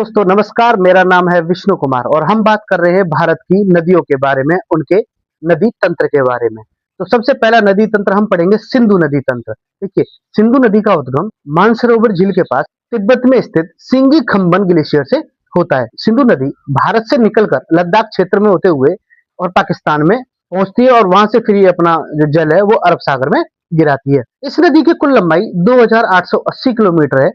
दोस्तों नमस्कार, मेरा नाम है विष्णु कुमार और हम बात कर रहे हैं भारत की नदियों के बारे में, उनके नदी तंत्र के बारे में। तो सबसे पहला नदी तंत्र हम पढ़ेंगे सिंधु नदी तंत्र। देखिए, सिंधु नदी का उद्गम मानसरोवर झील के पास तिब्बत में स्थित सिंगी खम्बन ग्लेशियर से होता है। सिंधु नदी भारत से निकलकर लद्दाख क्षेत्र में होते हुए और पाकिस्तान में पहुंचती है और वहां से फिर ये अपना जो जल है वो अरब सागर में गिराती है। इस नदी की कुल लंबाई 2880 किलोमीटर है,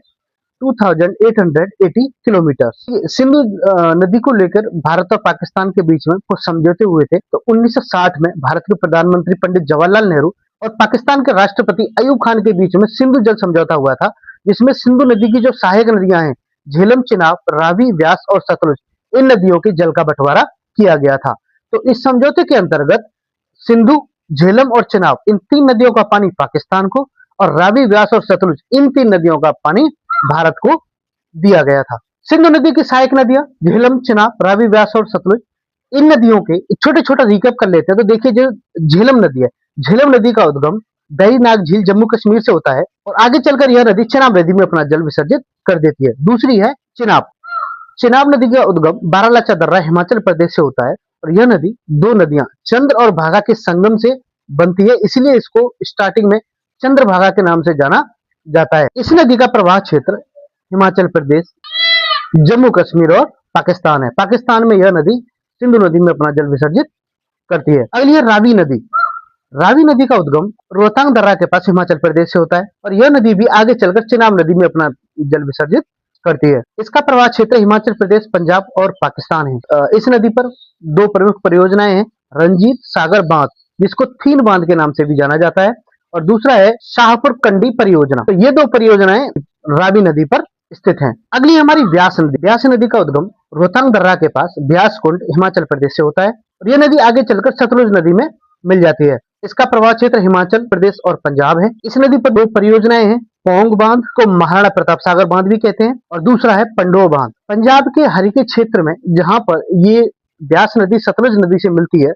2880 किलोमीटर। सिंधु नदी को लेकर भारत और पाकिस्तान के बीच में कुछ समझौते हुए थे। तो 1960 में भारत के प्रधानमंत्री पंडित जवाहरलाल नेहरू और पाकिस्तान के राष्ट्रपति अयूब खान के बीच में सिंधु जल समझौता हुआ था, जिसमें सिंधु नदी की जो सहायक नदियां हैं झेलम, चिनाब, रावी, व्यास और सतलुज, इन नदियों के जल का बंटवारा किया गया था। तो इस समझौते के अंतर्गत सिंधु, झेलम और चिनाब इन तीन नदियों का पानी पाकिस्तान को और रावी, व्यास और सतलुज इन तीन नदियों का पानी भारत को दिया गया था। सिंधु नदी की सहायक नदियां झेलम, चिनाब, रावी, व्यास और सतलुज, इन नदियों के छोटे छोटा रिकैप कर लेते हैं। तो देखिए, जो झेलम नदी है, झेलम नदी का उद्गम दरीनाग झील जम्मू कश्मीर से होता है और आगे चलकर यह नदी चिनाब नदी में अपना जल विसर्जित कर देती है। दूसरी है चिनाब। चिनाब नदी का उद्गम बारालाचा दर्रा हिमाचल प्रदेश से होता है और यह नदी दो नदियां चंद्र और भागा के संगम से बनती है, इसलिए इसको स्टार्टिंग में चंद्रभागा के नाम से जाना जाता है। इस नदी का प्रवाह क्षेत्र हिमाचल प्रदेश, जम्मू कश्मीर और पाकिस्तान है। पाकिस्तान में यह नदी सिंधु नदी में अपना जल विसर्जित करती है। अगली है रावी नदी। रावी नदी का उद्गम रोहतांग दर्रा के पास हिमाचल प्रदेश से होता है और यह नदी भी आगे चलकर चिनाब नदी में अपना जल विसर्जित करती है। इसका प्रवाह क्षेत्र हिमाचल प्रदेश, पंजाब और पाकिस्तान है। इस नदी पर दो प्रमुख परियोजनाएं हैं, रंजीत सागर बांध, जिसको थीन बांध के नाम से भी जाना जाता है, और दूसरा है शाहपुर कंडी परियोजना। तो ये दो परियोजनाएं रावी नदी पर स्थित हैं। अगली हमारी व्यास नदी। व्यास नदी का उद्गम रोहतांग दर्रा के पास ब्यास कुंड हिमाचल प्रदेश से होता है और यह नदी आगे चलकर सतलुज नदी में मिल जाती है। इसका प्रवाह क्षेत्र हिमाचल प्रदेश और पंजाब है। इस नदी पर दो परियोजनाएं हैं, पोंग बांध को महाराणा प्रताप सागर बांध भी कहते हैं और दूसरा है पंडो बांध। पंजाब के हरिके क्षेत्र में जहां पर ये ब्यास नदी सतलुज नदी से मिलती है,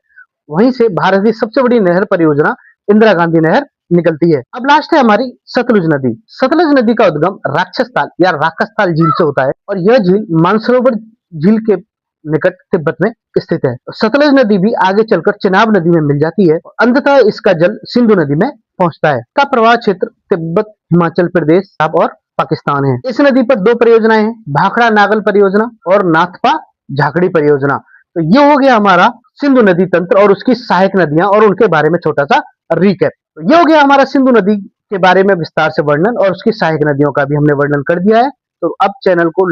वहीं से भारत की सबसे बड़ी नहर परियोजना इंदिरा गांधी नहर निकलती है। अब लास्ट है हमारी सतलुज नदी। सतलुज नदी का उद्गम राक्षसताल या राकसताल झील से होता है और यह झील मानसरोवर झील के निकट तिब्बत में स्थित है। सतलुज नदी भी आगे चलकर चिनाब नदी में मिल जाती है और अंततः इसका जल सिंधु नदी में पहुंचता है। इसका प्रवाह क्षेत्र तिब्बत, हिमाचल प्रदेश और पाकिस्तान है। इस नदी पर दो परियोजनाएं हैं, भाखड़ा नागल परियोजना और नाथपा झाकड़ी परियोजना। तो ये हो गया हमारा सिंधु नदी तंत्र और उसकी सहायक नदियां और उनके बारे में छोटा सा रिकैप। तो ये हो गया हमारा सिंधु नदी के बारे में विस्तार से वर्णन और उसकी सहायक नदियों का भी हमने वर्णन कर दिया है। तो अब चैनल को